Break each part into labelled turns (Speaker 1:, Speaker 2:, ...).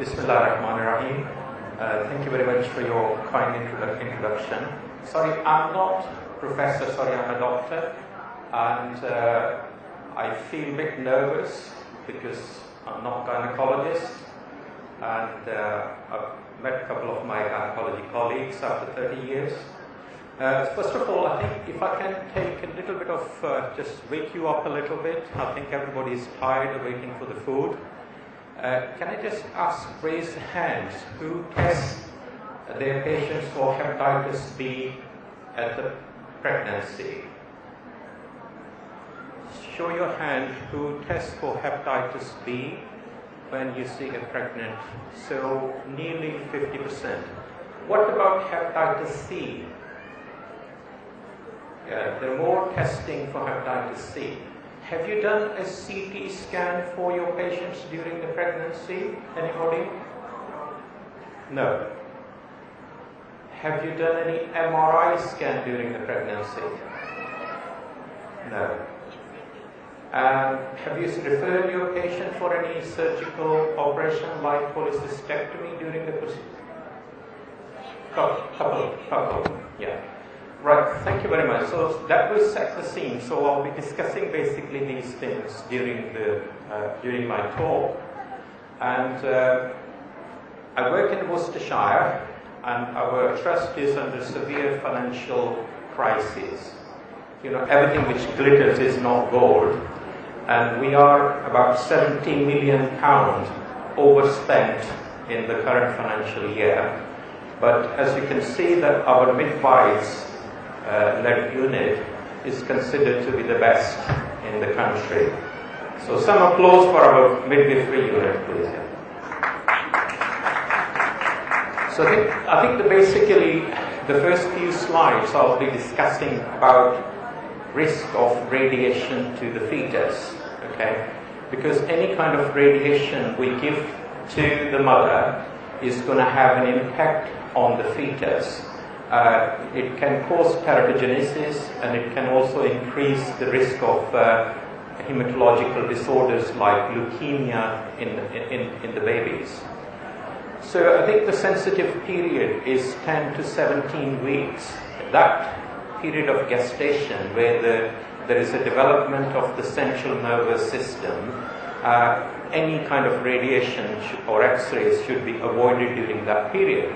Speaker 1: Bismillahirrahmanirrahim. Thank you very much for your kind introduction. Sorry, I'm not professor, sorry, I'm a doctor. And I feel a bit nervous because I'm not a gynecologist. And I've met a couple of my gynecology colleagues after 30 years. First of all, I think if I can take a little bit of, just wake you up a little bit. I think everybody's tired of waiting for the food. Can I just ask, raise hands, who tests their patients for hepatitis B at the pregnancy? Show your hand who tests for hepatitis B when you see a pregnant. So nearly 50%. What about hepatitis C? There are more testing for hepatitis C. Have you done a CT scan for your patients during the pregnancy? Anybody? No. Have you done any MRI scan during the pregnancy? No. Have you referred your patient for any surgical operation like cholecystectomy during the procedure? Couple, yeah. Right, thank you very much. So that will set the scene. So I'll be discussing basically these things during my talk. And I work in Worcestershire, and our trust is under severe financial crisis. You know, everything which glitters is not gold. And we are about £17 million overspent in the current financial year. But as you can see that our midwives led unit is considered to be the best in the country. So some applause for our midwifery unit, please. So I think basically the first few slides I'll be discussing about risk of radiation to the fetus, okay? Because any kind of radiation we give to the mother is going to have an impact on the fetus. It can cause teratogenesis, and it can also increase the risk of hematological disorders like leukemia in the babies. So I think the sensitive period is 10 to 17 weeks. That period of gestation where there is a development of the central nervous system, any kind of radiation or X-rays should be avoided during that period.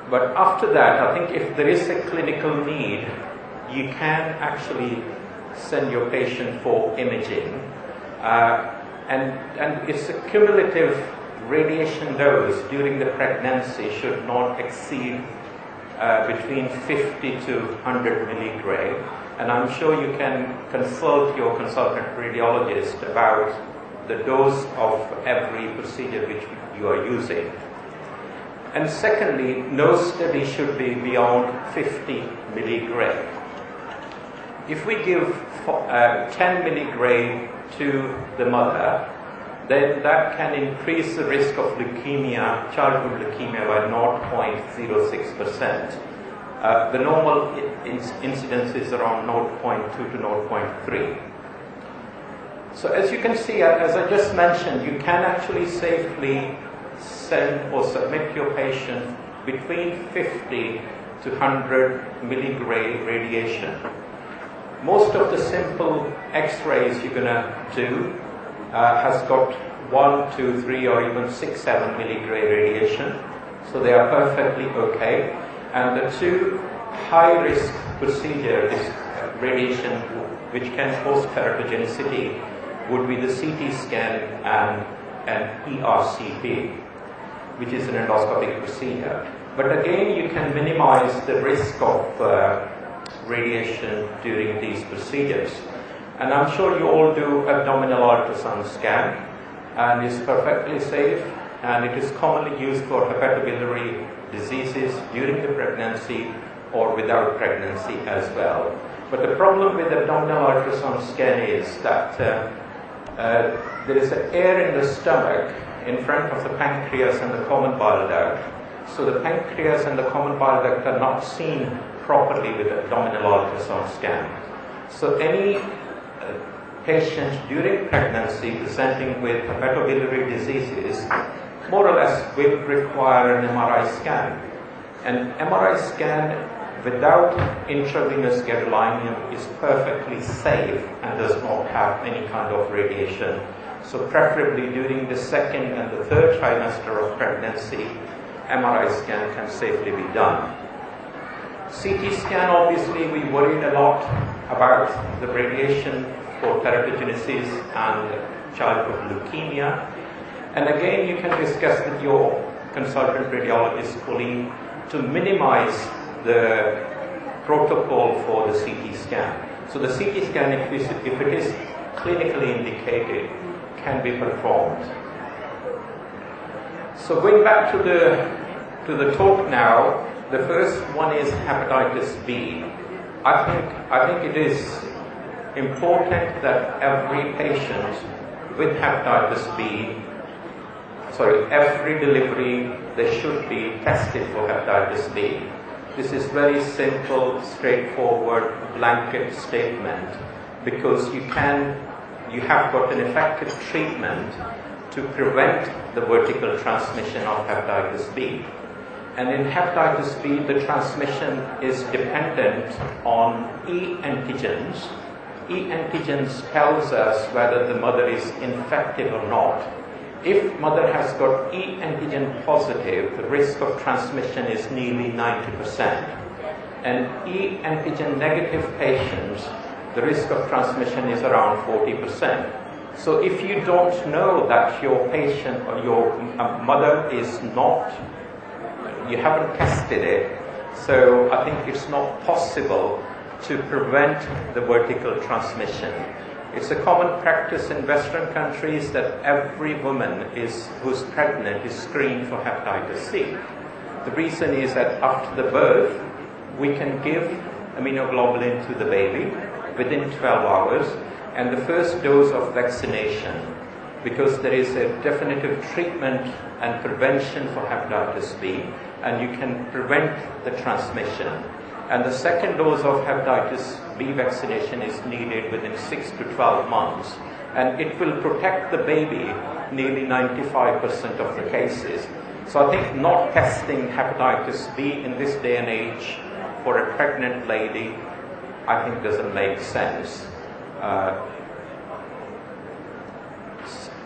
Speaker 1: But after that, I think if there is a clinical need, you can actually send your patient for imaging. And it's a cumulative radiation dose during the pregnancy should not exceed between 50 to 100 milligray. And I'm sure you can consult your consultant radiologist about the dose of every procedure which you are using. And secondly, no study should be beyond 50 milligray. If we give 10 milligray to the mother, then that can increase the risk of leukemia, childhood leukemia, by 0.06%. The normal incidence is around 0.2 to 0.3. So as you can see, as I just mentioned, you can actually safely send or submit your patient between 50 to 100 milligray radiation. Most of the simple X-rays you're going to do has got 1, 2, 3 or even 6, 7 milligray radiation. So they are perfectly okay. And the two high-risk procedures, radiation which can cause teratogenicity, would be the CT scan and an ERCP, which is an endoscopic procedure. But again, you can minimize the risk of radiation during these procedures. And I'm sure you all do abdominal ultrasound scan, and it's perfectly safe, and it is commonly used for hepatobiliary diseases during the pregnancy or without pregnancy as well. But the problem with abdominal ultrasound scan is that there is an air in the stomach in front of the pancreas and the common bile duct. So the pancreas and the common bile duct are not seen properly with abdominal ultrasound scan. So any patient during pregnancy presenting with hepatobiliary diseases more or less will require an MRI scan. An MRI scan without intravenous gadolinium is perfectly safe and does not have any kind of radiation. So preferably during the second and the third trimester of pregnancy, MRI scan can safely be done. CT scan, obviously, we worried a lot about the radiation for teratogenesis and childhood leukemia. And again, you can discuss with your consultant radiologist colleague to minimize the protocol for the CT scan. So the CT scan, if it is clinically indicated, can be performed. So going back to the talk now, the first one is hepatitis B. I think it is important that every patient with hepatitis B, every delivery, they should be tested for hepatitis B. This is very simple, straightforward, blanket statement, because you have got an effective treatment to prevent the vertical transmission of hepatitis B. And in hepatitis B, the transmission is dependent on E antigens. E antigens tells us whether the mother is infected or not. If mother has got E antigen positive, the risk of transmission is nearly 90%. And E antigen negative patients, the risk of transmission is around 40%. So if you don't know that your patient or your mother is not, you haven't tested it, so I think it's not possible to prevent the vertical transmission. It's a common practice in Western countries that every woman who's pregnant is screened for hepatitis C. The reason is that after the birth, we can give immunoglobulin to the baby within 12 hours and the first dose of vaccination, because there is a definitive treatment and prevention for hepatitis B, and you can prevent the transmission. And the second dose of hepatitis B vaccination is needed within 6 to 12 months. And it will protect the baby nearly 95% of the cases. So I think not testing hepatitis B in this day and age for a pregnant lady, I think doesn't make sense.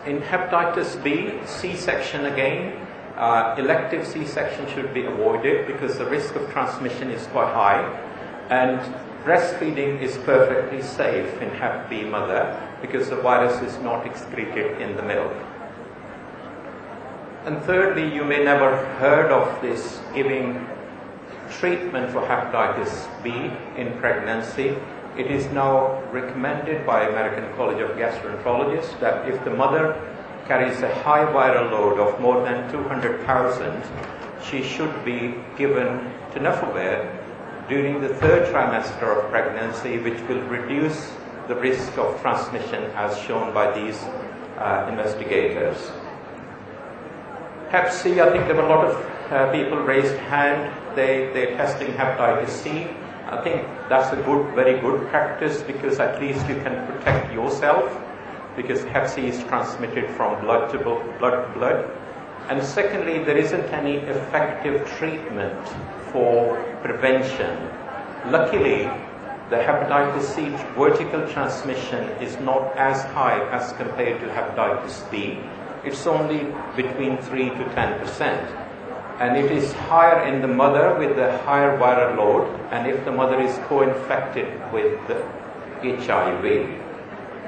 Speaker 1: In hepatitis B, C-section again, elective C-section should be avoided because the risk of transmission is quite high, and breastfeeding is perfectly safe in Hep B mother because the virus is not excreted in the milk. And thirdly, you may never heard of this giving treatment for hepatitis B in pregnancy. It is now recommended by American College of Gastroenterologists that if the mother carries a high viral load of more than 200,000, she should be given tenofovir during the third trimester of pregnancy, which will reduce the risk of transmission as shown by these investigators. Hep C, I think there were a lot of people raised hand. They're testing hepatitis C. I think that's a very good practice because at least you can protect yourself, because Hep C is transmitted from blood to blood. And secondly, there isn't any effective treatment for prevention. Luckily, the hepatitis C vertical transmission is not as high as compared to hepatitis B. It's only between 3 to 10%. And it is higher in the mother with the higher viral load, and if the mother is co-infected with the HIV.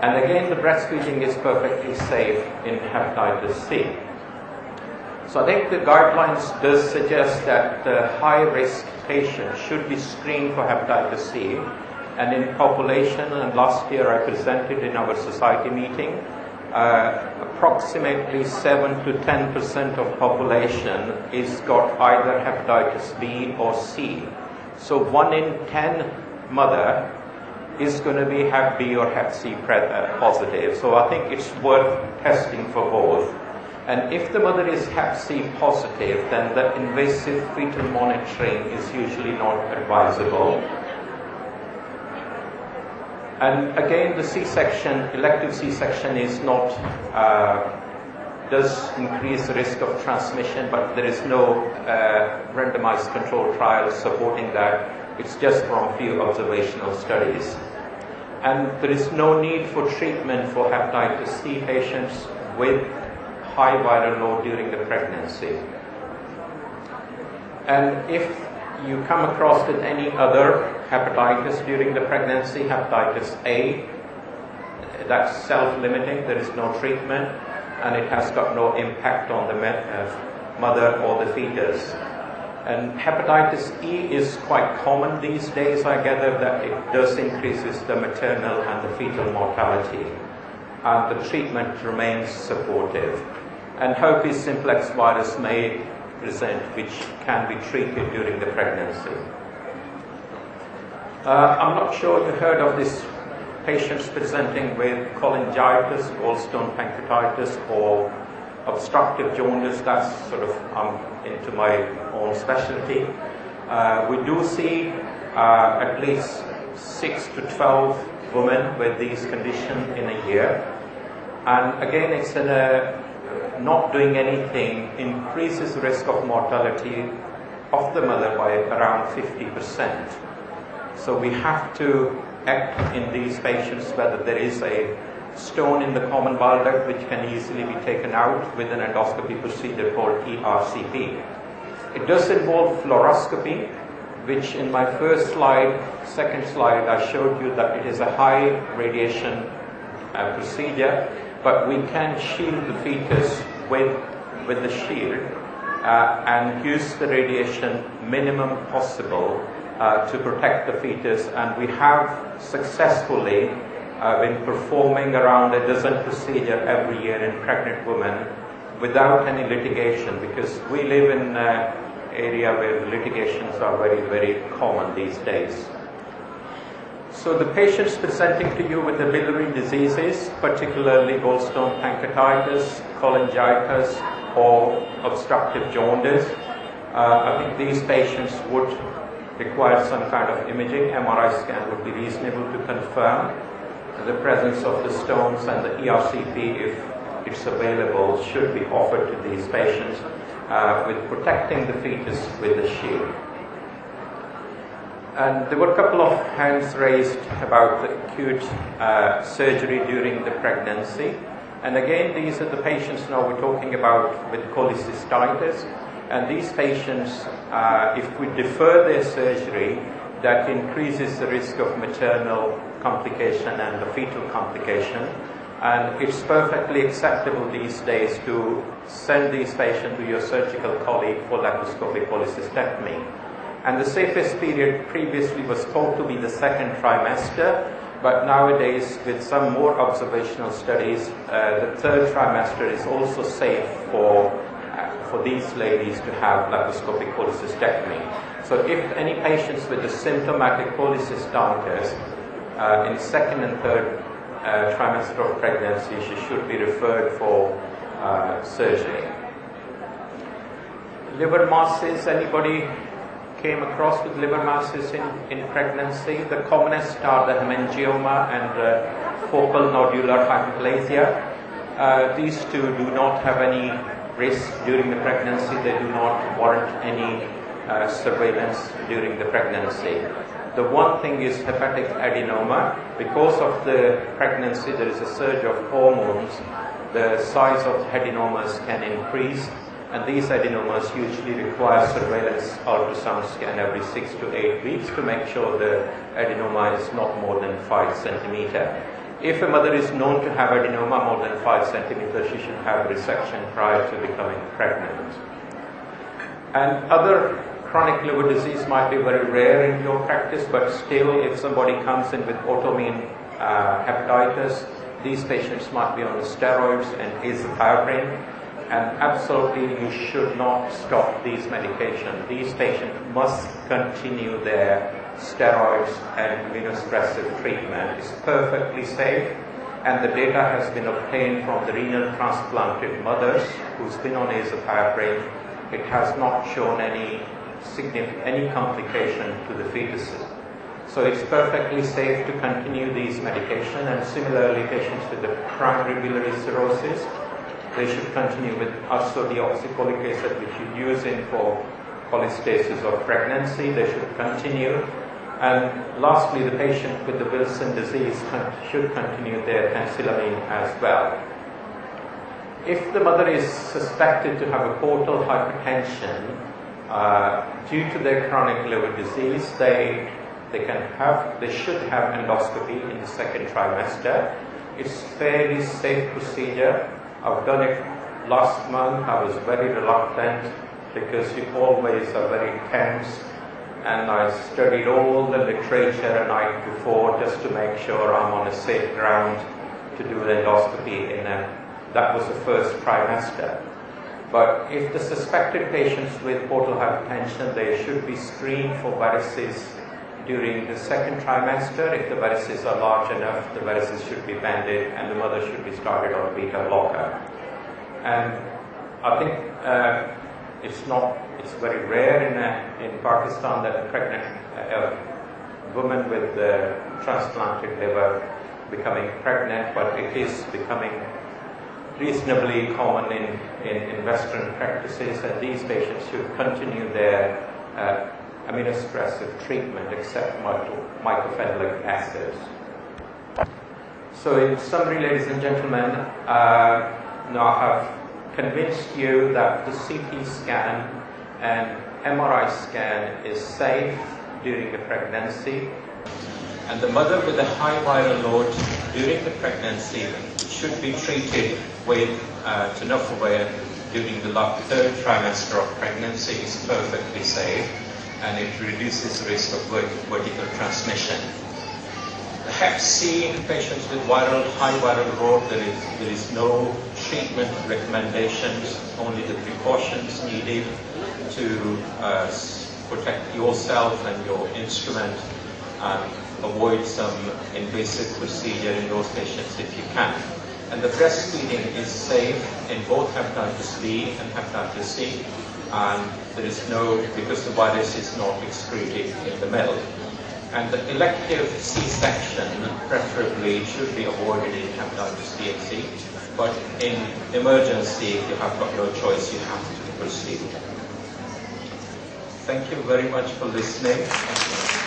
Speaker 1: And again, the breastfeeding is perfectly safe in hepatitis C. So I think the guidelines does suggest that the high-risk patients should be screened for hepatitis C. And in population, and last year I presented in our society meeting, approximately 7 to 10% of population is got either hepatitis B or C. So 1 in 10 mother is going to be Hep B or Hep C positive. So I think it's worth testing for both. And if the mother is Hep C positive, then the invasive fetal monitoring is usually not advisable. And again, the C-section, elective C-section is not does increase the risk of transmission, but there is no randomized controlled trial supporting that. It's just from few observational studies. And there is no need for treatment for hepatitis C patients with high viral load during the pregnancy. And if you come across with any other hepatitis during the pregnancy, hepatitis A, that's self-limiting, there is no treatment, and it has got no impact on the mother or the fetus. And hepatitis E is quite common these days. I gather that it does increases the maternal and the fetal mortality, and the treatment remains supportive. And herpes simplex virus may present, which can be treated during the pregnancy. I'm not sure you heard of this patients presenting with cholangitis, gallstone pancreatitis, or obstructive jaundice. That's sort of into my own specialty. We do see at least 6 to 12 women with these conditions in a year. And again, it's not doing anything increases the risk of mortality of the mother by around 50%. So we have to act in these patients whether there is a stone in the common bile duct which can easily be taken out with an endoscopy procedure called ERCP. It does involve fluoroscopy, which in my second slide, I showed you that it is a high radiation procedure, but we can shield the fetus with the shield and use the radiation minimum possible to protect the fetus. And we have successfully been performing around a dozen procedures every year in pregnant women without any litigation, because we live in an area where litigations are very, very common these days. So the patients presenting to you with the biliary diseases, particularly gallstone pancreatitis, cholangitis, or obstructive jaundice, I think these patients would require some kind of imaging. MRI scan would be reasonable to confirm the presence of the stones, and the ERCP, if it's available, should be offered to these patients with protecting the fetus with the shield. And there were a couple of hands raised about the acute surgery during the pregnancy. And again, these are the patients now we're talking about with cholecystitis. And these patients, if we defer their surgery, that increases the risk of maternal complication and the fetal complication. And it's perfectly acceptable these days to send these patients to your surgical colleague for laparoscopic cholecystectomy. And the safest period previously was thought to be the second trimester, but nowadays, with some more observational studies, the third trimester is also safe for these ladies to have laparoscopic cholecystectomy. So if any patients with a symptomatic cholecystitis in second and third trimester of pregnancy, she should be referred for surgery. Liver masses, anybody came across with liver masses in pregnancy? The commonest are the hemangioma and focal nodular hyperplasia. These two do not have any risk during the pregnancy. They do not warrant any surveillance during the pregnancy. The one thing is hepatic adenoma. Because of the pregnancy, there is a surge of hormones. The size of adenomas can increase, and these adenomas usually require surveillance ultrasound scan every 6 to 8 weeks to make sure the adenoma is not more than 5 centimeters. If a mother is known to have adenoma more than 5 centimeters, she should have resection prior to becoming pregnant. And other chronic liver disease might be very rare in your practice, but still, if somebody comes in with autoimmune hepatitis, these patients might be on steroids and azathioprine, and absolutely you should not stop these medications. These patients must continue their steroids and immunosuppressive treatment. It's perfectly safe, and the data has been obtained from the renal transplanted mothers who's been on azathioprine. It has not shown any complication to the fetuses. So it's perfectly safe to continue these medications, and similarly patients with the primary biliary cirrhosis, they should continue with ursodeoxycholic acid, which you use in for cholestasis of pregnancy. They should continue. And lastly, the patient with the Wilson disease should continue their penicillamine as well. If the mother is suspected to have a portal hypertension due to their chronic liver disease, they should have endoscopy in the second trimester. It's fairly safe procedure. I've done it last month. I was very reluctant because you always are very tense, and I studied all the literature a night before just to make sure I'm on a safe ground to do the endoscopy that was the first trimester. But if the suspected patients with portal hypertension, they should be screened for varices during the second trimester. If the varices are large enough, the varices should be banded and the mother should be started on beta blocker. And I think it's very rare in Pakistan that a pregnant woman with transplanted liver becoming pregnant, but it is becoming reasonably common in Western practices, and these patients should continue their immunosuppressive treatment except mycophenolic acids. So in summary, ladies and gentlemen, now I have convinced you that the CT scan and MRI scan is safe during the pregnancy, and the mother with a high viral load during the pregnancy should be treated with tenofovir during the third trimester of pregnancy. Is perfectly safe, and it reduces the risk of vertical transmission. The Hep C in patients with high viral load, there is no treatment recommendations, only the precautions needed to protect yourself and your instrument, and avoid some invasive procedure in those patients if you can. And the breastfeeding is safe in both hepatitis B and hepatitis C, and there is because the virus is not excreted in the milk. And the elective C-section preferably should be avoided in hepatitis B and C, but in emergency, if you have got no choice, you have to proceed. Thank you very much for listening.